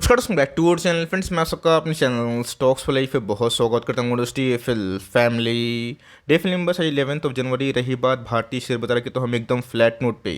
नमस्कार दोस्तों, back to our channel friends. मैं सबका अपने चैनल स्टॉक्स फॉर लाइफ पे बहुत स्वागत करता हूँ। दोस्ती फिल फैमिली डे फिल्म नंबर 11 जनवरी। रही बात भारतीय शेयर बाजार की, तो हम एकदम फ्लैट नोट पे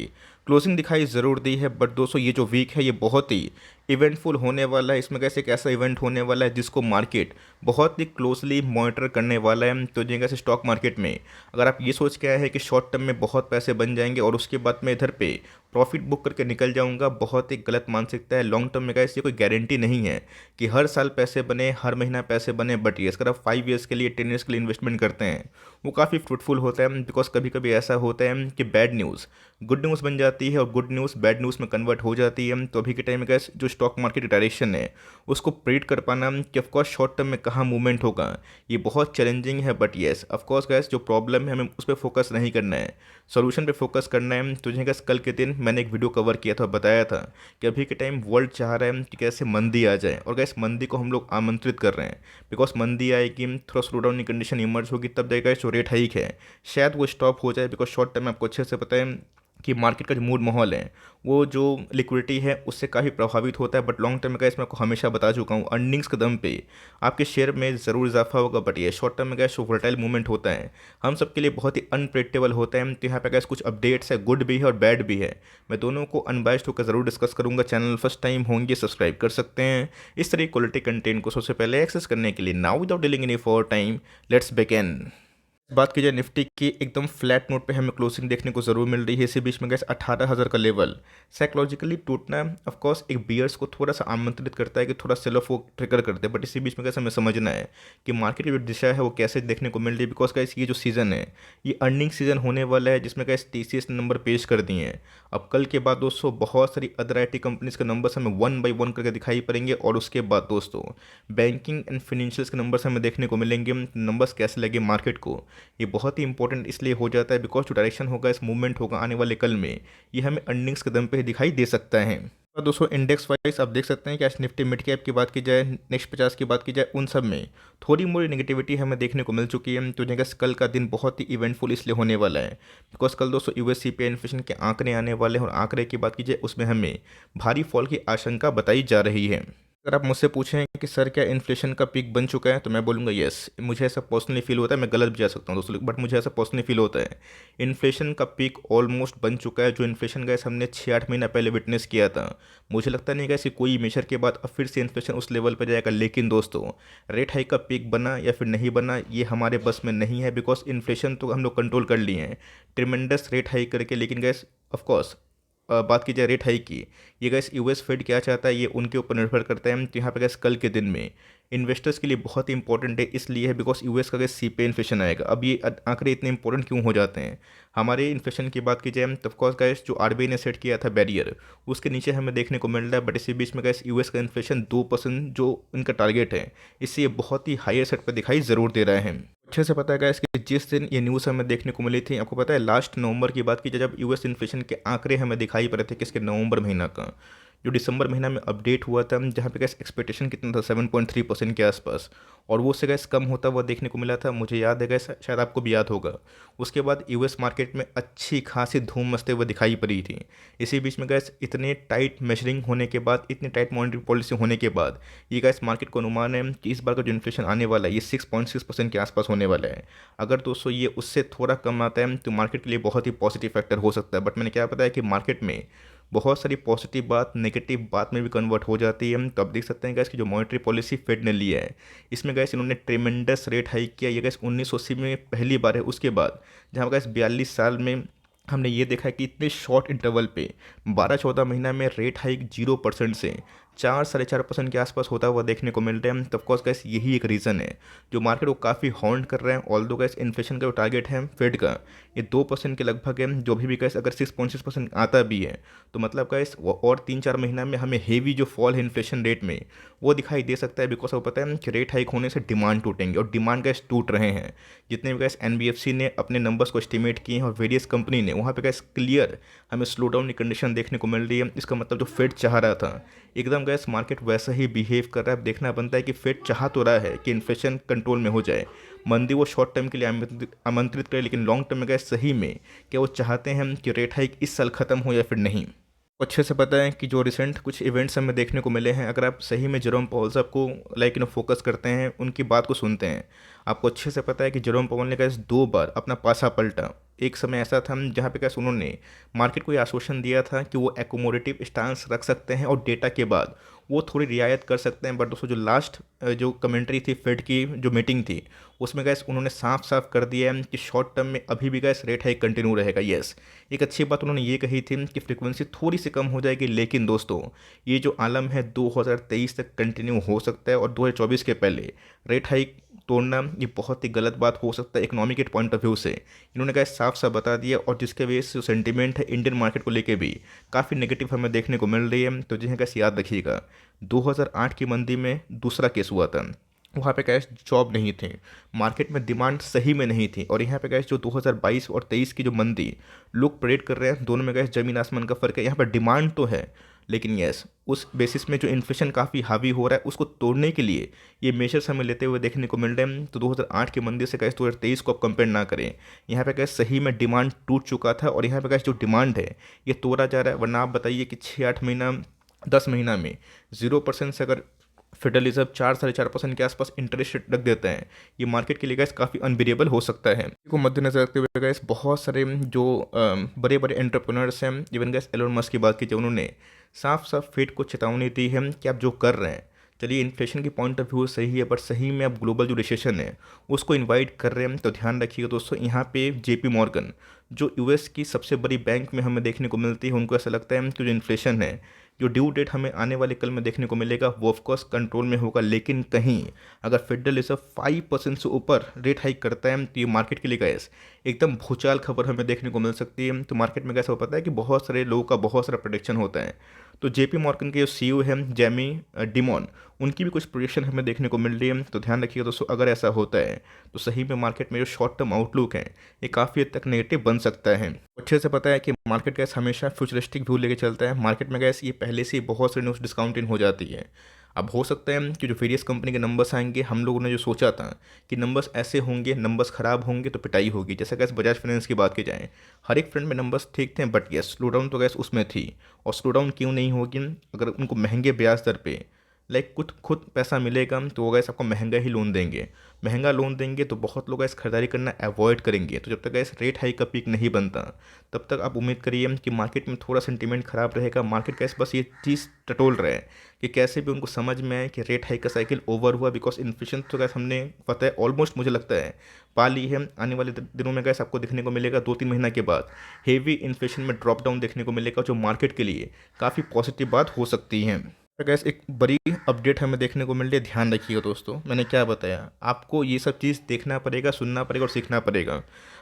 क्लोजिंग दिखाई ज़रूर दी है। बट दोस्तों, ये जो वीक है ये बहुत ही इवेंटफुल होने वाला है। इसमें कैसे एक ऐसा इवेंट होने वाला है जिसको मार्केट बहुत ही क्लोजली मॉनिटर करने वाला है। तो जैसे स्टॉक मार्केट में अगर आप ये सोच के आए हैं कि शॉर्ट टर्म में बहुत पैसे बन जाएंगे और उसके बाद मैं इधर पे प्रॉफिट बुक करके निकल जाऊंगा, बहुत ही गलत मानसिकता है। लॉन्ग टर्म में गाइस ये कोई गारंटी नहीं है कि हर साल पैसे बने, हर महीना पैसे बने। बट ये अगर आप 5 ईयर्स के लिए, 10 ईयर्स के लिए इन्वेस्टमेंट करते हैं, वो काफ़ी फ्रूटफुल होता है। बिकॉज कभी कभी ऐसा होता है कि बैड न्यूज़ गुड न्यूज़ बन जाती है और गुड न्यूज़ बैड न्यूज़ में कन्वर्ट हो जाती है। तो अभी के टाइम में गाइस जो स्टॉक मार्केट डायरेक्शन है उसको प्रेडिक्ट कर पाना कि ऑफकोर्स शॉर्ट टर्म में कहाँ मूवमेंट होगा, ये बहुत चैलेंजिंग है। बट येस, ऑफकोर्स गाइस जो प्रॉब्लम है हमें उस पर फोकस नहीं करना है, सोल्यूशन पे फोकस करना है। तो जैसे गाइस कल के दिन मैंने एक वीडियो कवर किया था, बताया था कि अभी के टाइम वर्ल्ड चाह रहा है कि कैसे मंदी आ जाए, और गाइस मंदी को हम लोग आमंत्रित कर रहे हैं। बिकॉज मंदी आएगी, थोड़ा स्लो डाउन की कंडीशन इमर्ज होगी, तब जाएगा जो रेट हाइक है शायद वो स्टॉप हो जाए। बिकॉज शॉर्ट टर्म में आपको अच्छे से पता है कि मार्केट का जो मूड माहौल है, वो जो लिक्विडिटी है उससे काफ़ी प्रभावित होता है। बट लॉन्ग टर्म में गाइस मैं आपको हमेशा बता चुका हूँ, अर्निंग्स के दम पे आपके शेयर में ज़रूर इजाफा होगा। बट ये शॉर्ट टर्म में गाइस जो वोलेटाइल मूवमेंट होता है हम सबके लिए बहुत ही अनप्रेडिक्टेबल होता है। तो यहाँ पे गाइस कुछ अपडेट्स है, गुड भी है और बैड भी है। मैं दोनों को अनबाइस्ड होकर ज़रूर डिस्कस करूँगा। चैनल फर्स्ट टाइम होंगे, सब्सक्राइब कर सकते हैं इस तरह क्वालिटी कंटेंट को सबसे पहले एक्सेस करने के लिए। Now without dealing any for time, let's begin. बात की जाए निफ्टी की, एकदम फ्लैट नोट पे हमें क्लोजिंग देखने को ज़रूर मिल रही है। इसी बीच में गैस 18,000 का लेवल साइकोलॉजिकली टूटना ऑफकोर्स एक बियर्स को थोड़ा सा आमंत्रित करता है कि थोड़ा सेल ऑफ वो ट्रिगर करते हैं। बट इसी बीच में गैस हमें समझना है कि मार्केट की जो दिशा है वो कैसे देखने को मिल रही है। बिकॉज गैस ये जो सीज़न है ये अर्निंग सीजन होने वाला है, जिसमें गैस TCS ने नंबर पेश कर दिए हैं। अब कल के बाद दोस्तों बहुत सारी अदर IT कंपनीज के नंबर्स हमें वन बाई वन करके दिखाई पड़ेंगे, और उसके बाद दोस्तों बैंकिंग एंड फिनेंशियल्स के नंबर्स हमें देखने को मिलेंगे। नंबर्स कैसे लगे मार्केट को, ये बहुत ही इंपॉर्टेंट इसलिए हो जाता है बिकॉज जो डायरेक्शन होगा, इस मूवमेंट होगा आने वाले कल में, ये हमें अर्निंग्स के दम पे ही दिखाई दे सकता है। तो दोस्तों इंडेक्स वाइज आप देख सकते हैं कि आज निफ्टी मिड कैप की बात की जाए, नेक्स्ट 50 की बात की जाए, उन सब में थोड़ी मोड़ी नेगेटिविटी हमें देखने को मिल चुकी है। तो जगह कल का दिन बहुत ही इवेंटफुल इसलिए होने वाला है बिकॉज कल दोस्तों US CPI इन्फ्लेशन के आंकड़े आने वाले हैं, और आंकड़े की बात की जाए उसमें हमें भारी फॉल की आशंका बताई जा रही है। अगर आप मुझसे पूछें कि सर क्या इन्फ्लेशन का पीक बन चुका है, तो मैं बोलूँगा येस। मुझे ऐसा पर्सनली फील होता है, मैं गलत भी जा सकता हूँ दोस्तों, बट मुझे ऐसा पर्सनली फील होता है इन्फ्लेशन का पीक ऑलमोस्ट बन चुका है। जो इन्फ्लेशन गैस हमने 6-8 महीना पहले विटनेस किया था, मुझे लगता नहीं गैस कि कोई मेजर के बाद अब फिर से इन्फ्लेशन उस लेवल पर जाएगा। लेकिन दोस्तों रेट हाइक का पीक बना या फिर नहीं बना ये हमारे बस में नहीं है, बिकॉज इन्फ्लेशन तो हम लोग कंट्रोल कर लिए हैं ट्रिमेंडस रेट हाइक करके। लेकिन गैस ऑफकोर्स बात की जाए रेट हाइक की, ये गैस US फेड क्या चाहता है ये उनके ऊपर निर्भर करता है। तो यहाँ पे गैस कल के दिन में इन्वेस्टर्स के लिए बहुत ही इंपॉर्टेंट है, इसलिए है बिकॉज US का गैस CPI इन्फ्लेशन आएगा। अब ये आंकड़े इतने इंपॉर्टेंट क्यों हो जाते हैं हमारे इन्फ्लेशन की बात की जाए, तो ऑफकोर्स गैस जो RBI ने सेट किया था बैरियर, उसके नीचे हमें देखने को मिल रहा है। बट इसी बीच में गैस US का इन्फ्लेशन 2% जो इनका टारगेट है, इससे ये बहुत ही हायर सेट पर दिखाई ज़रूर दे रहा है। अच्छे से पता है गाइस कि जिस दिन ये न्यूज़ हमें देखने को मिली थी, आपको पता है लास्ट नवंबर की बात की जाए, जब US इन्फ्लेशन के आंकड़े हमें दिखाई पड़े थे किसके, नवंबर महीना का। जो दिसंबर महीना में अपडेट हुआ था, जहाँ पे गैस एक्सपेक्टेशन कितना था 7.3% के आसपास, और वो उससे गैस कम होता हुआ देखने को मिला था। मुझे याद है गैस, शायद आपको भी याद होगा। उसके बाद US मार्केट में अच्छी खासी धूम मचते हुए दिखाई पड़ी थी। इसी बीच में गैस इतने टाइट मेजरिंग होने के बाद, इतनी टाइट मॉनेटरी पॉलिसी होने के बाद, ये गैस मार्केट को अनुमान है कि इस बार का जो इन्फ्लेशन आने वाला है ये 6.6% के आसपास होने वाला है। अगर दोस्तों ये उससे थोड़ा कम आता है तो मार्केट के लिए बहुत ही पॉजिटिव फैक्टर हो सकता है। बट मैंने क्या बताया कि मार्केट में बहुत सारी पॉजिटिव बात नेगेटिव बात में भी कन्वर्ट हो जाती है। तो आप देख सकते हैं गैस कि जो मॉनेटरी पॉलिसी फेड ने लिया है, इसमें गैस इन्होंने ट्रेमेंडस रेट हाइक किया। ये गैस 1980 में पहली बार है, उसके बाद जहाँ गैस 42 साल में हमने ये देखा है कि इतने शॉर्ट इंटरवल पे 12-14 महीना में रेट हाइक 0% से 4-4.5% के आसपास होता हुआ देखने को मिल रहा है। तो ऑफकोर्स गैस यही एक रीज़न है जो मार्केट को काफ़ी हॉन्ट कर रहा है। ऑल्दो गैस इन्फ्लेशन का जो टारगेट है फेड का, ये 2% के लगभग है। जो भी गैस अगर 6.6% आता भी है तो मतलब गैस और 3-4 महीना में हमें हेवी जो फॉल है इन्फ्लेशन रेट में वो दिखाई दे सकता है। बिकॉज आपको पता है कि रेट हाइक होने से डिमांड टूटेंगे, और डिमांड गैस टूट रहे हैं। जितने भी गैस NBFC ने अपने नंबर्स को एस्टिमेट किए हैं और वेरियस कंपनी ने, वहाँ पे गैस क्लियर हमें स्लो डाउन की कंडीशन देखने को मिल रही है। इसका मतलब जो फेड चाह रहा था एकदम गैस मार्केट वैसा ही बिहेव कर रहा है। अब देखना बनता है कि फेड चाह तो रहा है कि इन्फ्लेशन कंट्रोल में हो जाए, मंदी वो शॉर्ट टर्म के लिए आमंत्रित करे, लेकिन लॉन्ग टर्म में गैस सही में क्या वो चाहते हैं कि रेट हाइक इस साल ख़त्म हो या फिर नहीं। अच्छे से पता है कि जो रिसेंट कुछ इवेंट्स हमें देखने को मिले हैं, अगर आप सही में जेरोम पॉल साहब को फोकस करते हैं, उनकी बात को सुनते हैं, आपको अच्छे से पता है कि जेरोम पॉल ने कैसे 2 बार अपना पासा पलटा। एक समय ऐसा था जहाँ पे कैसे उन्होंने मार्केट को ये आश्वासन दिया था कि वो एकोमोडेटिव स्टांस रख सकते हैं और डेटा के बाद वो थोड़ी रियायत कर सकते हैं, बट दोस्तों जो लास्ट जो कमेंट्री थी फेड की जो मीटिंग थी, उसमें गैस उन्होंने साफ साफ कर दिया है कि शॉर्ट टर्म में अभी भी गैस रेट हाइक कंटिन्यू रहेगा। येस, एक अच्छी बात उन्होंने ये कही थी कि फ्रीक्वेंसी थोड़ी सी कम हो जाएगी, लेकिन दोस्तों ये जो आलम है 2023 तक कंटिन्यू हो सकता है और 2024 के पहले रेट हाइक तोड़ना ये बहुत ही गलत बात हो सकता है इकोनॉमी के पॉइंट ऑफ व्यू से। इन्होंने कहा साफ साफ बता दिया, और जिसके वजह से जो सेंटीमेंट है इंडियन मार्केट को लेके भी काफ़ी नेगेटिव हमें देखने को मिल रही है। तो जिन्हें कैसे याद रखिएगा, 2008 की मंदी में दूसरा केस हुआ था, वहाँ पे कैश जॉब नहीं थी, मार्केट में डिमांड सही में नहीं थी, और यहाँ पे कैश जो 2022 और 23 की जो मंदी लोग प्रेडिक्ट कर रहे हैं, दोनों में कैश ज़मीन आसमान का फ़र्क है। यहाँ पर डिमांड तो है, लेकिन यस उस बेसिस में जो इन्फ्लेशन काफ़ी हावी हो रहा है उसको तोड़ने के लिए ये मेजर्स हमें लेते हुए देखने को मिल रहे हैं। तो 2008 की मंदी से कैश 2023 को आप कंपेयर ना करें, यहाँ पे कैश सही में डिमांड टूट चुका था, और यहाँ पे कैश जो डिमांड है ये तोड़ा जा रहा है। वरना आप बताइए कि 6-8 महीना 10 महीना में 0% से अगर फेडरल रिजर्व 4-4.5% के आसपास इंटरेस्ट रेट रख देते हैं, ये मार्केट के लिए गैस काफ़ी अनबिरेबल हो सकता है। को मद्देनजर रखते हुए गैस बहुत सारे जो बड़े बड़े एंटरप्रेन्योर्स हैं, इवन गैस एलोन मस्क की बात कीजिए, उन्होंने साफ साफ फेड को चेतावनी दी है कि आप जो कर रहे हैं, चलिए इन्फ्लेशन की पॉइंट ऑफ व्यू सही है, बट सही में आप ग्लोबल जो रिसेशन है उसको इनवाइट कर रहे हैं। तो ध्यान रखिएगा दोस्तों, यहाँ पे जेपी मॉर्गन जो यूएस की सबसे बड़ी बैंक में हमें देखने को मिलती है, उनको ऐसा लगता है कि जो इन्फ्लेशन है, जो ड्यू डेट हमें आने वाले कल में देखने को मिलेगा, वो ऑफकोर्स कंट्रोल में होगा। लेकिन कहीं अगर फेडरल रिजर्व 5% से ऊपर रेट हाइक करता है तो ये मार्केट के लिए गैस एकदम भूचाल खबर हमें देखने को मिल सकती है। तो मार्केट में कैसा हो पता है कि बहुत सारे लोगों का बहुत सारा प्रोडिक्शन होता है। तो जेपी मॉर्गन के जो सीईओ हैं जेमी डिमॉन, उनकी भी कुछ प्रोडिक्शन हमें देखने को मिल रही है। तो ध्यान रखिएगा दोस्तों, अगर ऐसा होता है तो सही में मार्केट में जो शॉर्ट टर्म आउटलुक है ये काफ़ी हद तक नेगेटिव बन सकता है। अच्छे से पता है कि मार्केट गैस हमेशा फ्यूचरिस्टिक व्यू लेके चलता है। मार्केट में गैस ये पहले से ही बहुत सारी न्यूज़ डिस्काउंटिंग हो जाती है। अब हो सकता है कि जो वेरियस कंपनी के नंबर्स आएंगे, हम लोगों ने जो सोचा था कि नंबर्स ऐसे होंगे, नंबर्स ख़राब होंगे तो पिटाई होगी। जैसे गैस बजाज फाइनेंस की बात की जाए, हर एक फ्रंट में नंबर्स ठीक थे, बट यस स्लो डाउन तो गैस उसमें थी। और स्लो डाउन क्यों नहीं होगी, अगर उनको महंगे ब्याज दर पे लाइक खुद खुद पैसा मिलेगा तो वो गैस आपको महंगा ही लोन देंगे। महंगा लोन देंगे तो बहुत लोग गैस खरीदारी करना अवॉइड करेंगे। तो जब तक गैस रेट हाई का पीक नहीं बनता, तब तक आप उम्मीद करिए कि मार्केट में थोड़ा सेंटीमेंट खराब रहेगा। मार्केट गैस बस ये चीज़ टटोल रहा है कि कैसे भी उनको समझ में आए कि रेट हाइक का साइकिल ओवर हुआ, बिकॉज इन्फ्लेशन तो गैस हमने पता है ऑलमोस्ट मुझे लगता है पा ली है। आने वाले दिनों में गैस आपको देखने को मिलेगा 2-3 महीना के बाद हेवी इन्फ्लेशन में ड्रॉप डाउन देखने को मिलेगा, जो मार्केट के लिए काफ़ी पॉजिटिव बात हो सकती है। तो गैस एक बड़ी अपडेट हमें देखने को मिल रही है, ध्यान रखिएगा दोस्तों। मैंने क्या बताया आपको, ये सब चीज़ देखना पड़ेगा, सुनना पड़ेगा और सीखना पड़ेगा।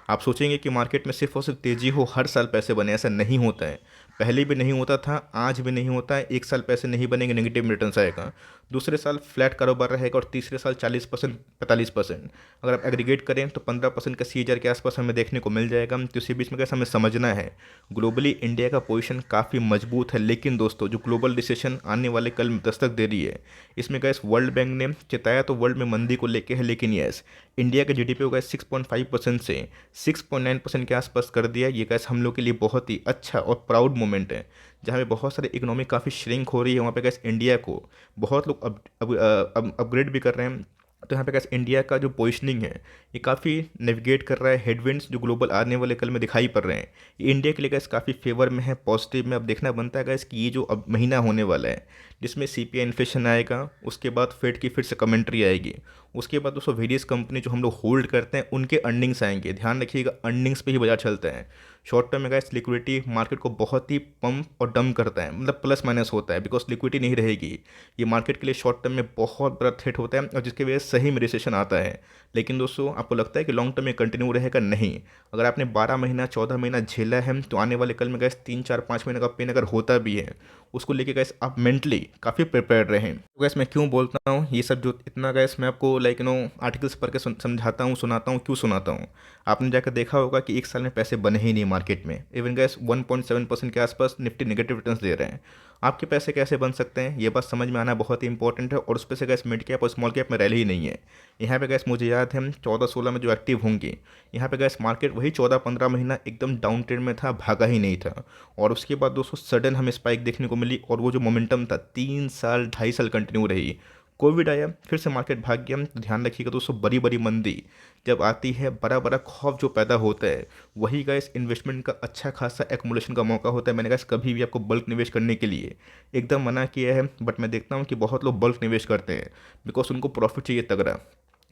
आप सोचेंगे कि मार्केट में सिर्फ और सिर्फ तेज़ी हो, हर साल पैसे बने, ऐसा नहीं होता है। पहले भी नहीं होता था, आज भी नहीं होता है। एक साल पैसे नहीं बनेंगे, नेगेटिव रिटर्न्स आएगा। दूसरे साल फ्लैट कारोबार रहेगा, और तीसरे साल 40% 45%। अगर आप एग्रीगेट करें तो 15% का सीएजीआर के आसपास हमें देखने को मिल जाएगा। तो इसी बीच में कैसे हमें समझना है, ग्लोबली इंडिया का पोजीशन काफ़ी मजबूत है। लेकिन दोस्तों जो ग्लोबल रिसेशन आने वाले कल में दस्तक दे रही है, इसमें गैस वर्ल्ड बैंक ने चेताया तो वर्ल्ड में मंदी को लेके है, लेकिन यस इंडिया के जीडीपी को गैस 6.5% से 6.9% के आसपास कर दिया। ये गैस हम लोग के लिए बहुत ही अच्छा और प्राउड मोमेंट है। जहाँ पे बहुत सारे इकोनॉमी काफ़ी श्रिंक हो रही है, वहाँ पे गैस इंडिया को बहुत लोग अपग्रेड भी कर रहे हैं। तो यहाँ पे गैस इंडिया का जो पोजिशनिंग है ये काफ़ी नेविगेट कर रहा है। हेडविंड्स जो ग्लोबल आने वाले कल में दिखाई पड़ रहे हैं, ये इंडिया के लिए गैस काफ़ी फेवर में है, पॉजिटिव में। अब देखना बनता है गैस कि ये जो अब महीना होने वाला है जिसमें सीपीआई इन्फ्लेशन आएगा, उसके बाद फेड की फिर से कमेंट्री आएगी, उसके बाद दोस्तों वेरियस कंपनी जो हम लोग होल्ड करते हैं उनके अर्निंग्स आएंगे। ध्यान रखिएगा, अर्निंग्स पे ही बाजार चलता है। शॉर्ट टर्म में गैस लिक्विडिटी मार्केट को बहुत ही पंप और डम करता है, मतलब प्लस माइनस होता है, बिकॉज लिक्विडिटी नहीं रहेगी। ये मार्केट के लिए शॉर्ट टर्म में बहुत बड़ा थ्रेट होता है, और जिसकी वजह से सही में रिसेशन आता है। लेकिन दोस्तों आपको लगता है कि लॉन्ग टर्म में कंटिन्यू रहेगा? नहीं। अगर आपने 12 महीना 14 महीना झेला है तो आने वाले कल में गैस 3-4-5 महीने का पेन अगर होता भी है, उसको लेके गैस आप मेंटली काफ़ी प्रिपेयर रहें। तो गैस मैं क्यों बोलता हूँ ये सब, जो इतना गैस मैं आपको आर्टिकल्स पढ़ के समझाता हूँ, सुनाता हूँ, क्यों सुनाता हूँ? आपने जाकर देखा होगा कि एक साल में पैसे बने ही नहीं मार्केट में। इवन गैस 1.7% के आसपास निफ्टी नेगेटिव रिटर्न्स दे रहे हैं। आपके पैसे कैसे बन सकते हैं ये बात समझ में आना बहुत ही इंपॉर्टेंट है। और उस पे से गैस मिड कैप और स्मॉल कैप में रैली ही नहीं है। यहाँ पे गैस मुझे याद है 14-16 में जो एक्टिव होंगे, यहाँ पे गैस मार्केट वही 14-15 महीना एकदम डाउन ट्रेंड में था, भागा ही नहीं था। और उसके बाद दोस्तों सडन हमें स्पाइक देखने को मिली, और वो जो मोमेंटम था 3 साल 2.5 साल कंटिन्यू रही। कोविड आया, फिर से मार्केट भाग गया। तो ध्यान रखिएगा दोस्तों, बड़ी बड़ी मंदी जब आती है, बड़ा बड़ा खौफ जो पैदा होता है, वही गाइस इन्वेस्टमेंट का अच्छा खासा एक्मुलेशन का मौका होता है। मैंने गाइस कभी भी आपको बल्क निवेश करने के लिए एकदम मना किया है, बट मैं देखता हूँ कि बहुत लोग बल्क निवेश करते हैं बिकॉज उनको प्रॉफिट चाहिए तगड़ा।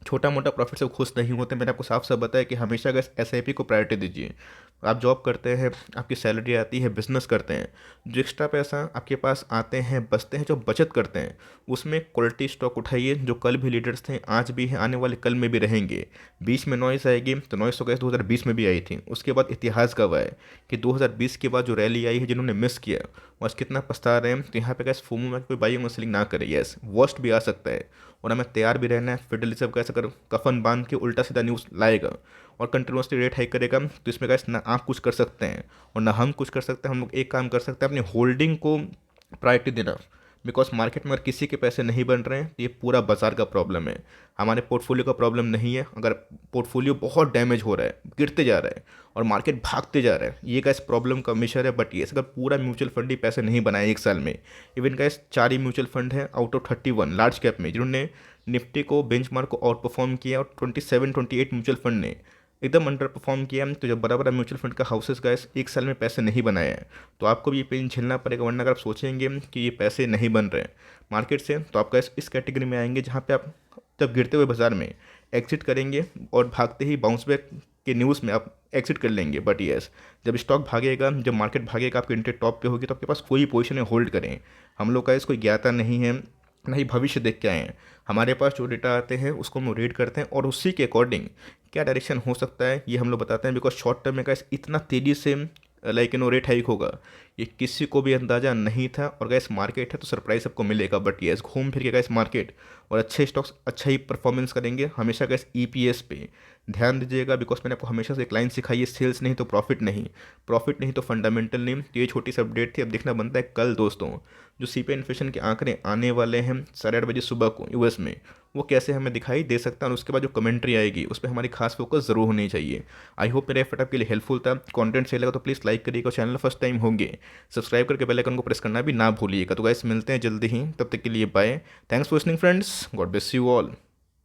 छोटा मोटा प्रॉफिट से वो खुश नहीं होते। मैंने आपको साफ साफ बताया कि हमेशा अगर एसआईपी को प्रायोरिटी दीजिए। आप जॉब करते हैं, आपकी सैलरी आती है, बिजनेस करते हैं, जो एक्स्ट्रा पैसा आपके पास आते हैं, बचते हैं, जो बचत करते हैं, उसमें क्वालिटी स्टॉक उठाइए। जो कल भी लीडर्स थे, आज भी हैं, आने वाले कल में भी रहेंगे। बीच में नॉइस आएगी, तो नॉइस तो गैस 2020 में भी आई थी। उसके बाद इतिहास गवाह है कि 2020 के बाद जो रैली आई है, जिन्होंने मिस किया बस कितना पछता रहे हैं। तो यहाँ पे गैस फोमो में कोई बाइंग और सेलिंग ना करे। यस, वर्स्ट भी आ सकता है और हमें तैयार भी रहना है। फेडरलिज्म का अगर कफन बांध के उल्टा सीधा न्यूज़ लाएगा और कंटिन्यूसली रेट हाइक करेगा, तो इसमें गैस ना आप कुछ कर सकते हैं और ना हम कुछ कर सकते हैं। हम लोग एक काम कर सकते हैं, अपनी होल्डिंग को प्रायोरिटी देना। बिकॉज मार्केट में अगर किसी के पैसे नहीं बन रहे हैं, तो ये पूरा बाजार का प्रॉब्लम है, हमारे पोर्टफोलियो का प्रॉब्लम नहीं है। अगर पोर्टफोलियो बहुत डैमेज हो रहा है, गिरते जा रहा है और मार्केट भागते जा रहा है, ये का इस प्रॉब्लम का मिशर है। बट ये अगर पूरा म्यूचुअल फंड ही पैसे नहीं बनाए एक साल में, इवन का इस 4 ही म्यूचुअल फंड है आउट ऑफ 31 लार्ज कैप में जिन्होंने निफ्टी को बेंचमार्क को आउट परफॉर्म किया, और 27-28 म्यूचुअल फंड ने एकदम अंडर परफॉर्म किया। तो जब बड़ा बड़ा म्यूचुअल फंड का हाउसेस का एक साल में पैसे नहीं बनाए हैं, तो आपको भी ये पेन झेलना पड़ेगा। वरना अगर आप सोचेंगे कि ये पैसे नहीं बन रहे हैं मार्केट से, तो आपका इस कैटेगरी में आएंगे जहाँ पे आप जब गिरते हुए बाजार में एग्जिट करेंगे और भागते ही बाउंस बैक के न्यूज़ में आप एग्जिट कर लेंगे। बट यस, जब स्टॉक भागेगा, जब मार्केट भागेगा, आपकी इंट्री टॉप पे होगी, तो आपके पास कोई पोजीशन होल्ड करें। हम लोग का इसको ज्ञाता नहीं है, ना ही भविष्य देख के आए हैं। हमारे पास जो डेटा आते हैं उसको हम रीड करते हैं और उसी के अकॉर्डिंग क्या डायरेक्शन हो सकता है ये हम लोग बताते हैं। बिकॉज शॉर्ट टर्म में का इतना तेज़ी से रेट हाइक होगा, ये किसी को भी अंदाज़ा नहीं था। और गैस मार्केट है तो सरप्राइज सबको मिलेगा। बट यस, घूम फिर के गैस मार्केट और अच्छे स्टॉक्स अच्छा ही परफॉर्मेंस करेंगे। हमेशा गैस ईपीएस पे ध्यान दीजिएगा। बिकॉज मैंने आपको हमेशा से एक लाइन सिखाई है, सेल्स नहीं तो प्रॉफिट नहीं, प्रॉफिट नहीं तो फंडामेंटल नहीं। तो ये छोटी सी अपडेट थी। अब देखना बनता है कल दोस्तों जो सीपीआई इन्फ्लेशन के आंकड़े आने वाले हैं 8:30 बजे सुबह को यूएस में, वो कैसे हमें दिखाई दे सकता है। और उसके बाद जो कमेंट्री आएगी उस पर हमारी खास फोकस जरूर होनी चाहिए। आई होप मेरे एफर्ट आपके लिए हेल्पफुल था। कंटेंट सही लगा तो प्लीज़ लाइक करिएगा। चैनल फर्स्ट टाइम होंगे सब्सक्राइब करके बेल आइकन को प्रेस करना भी ना भूलिएगा। तो गाइस मिलते हैं जल्दी ही, तब तक के लिए bye. Thanks for listening friends, God bless you all.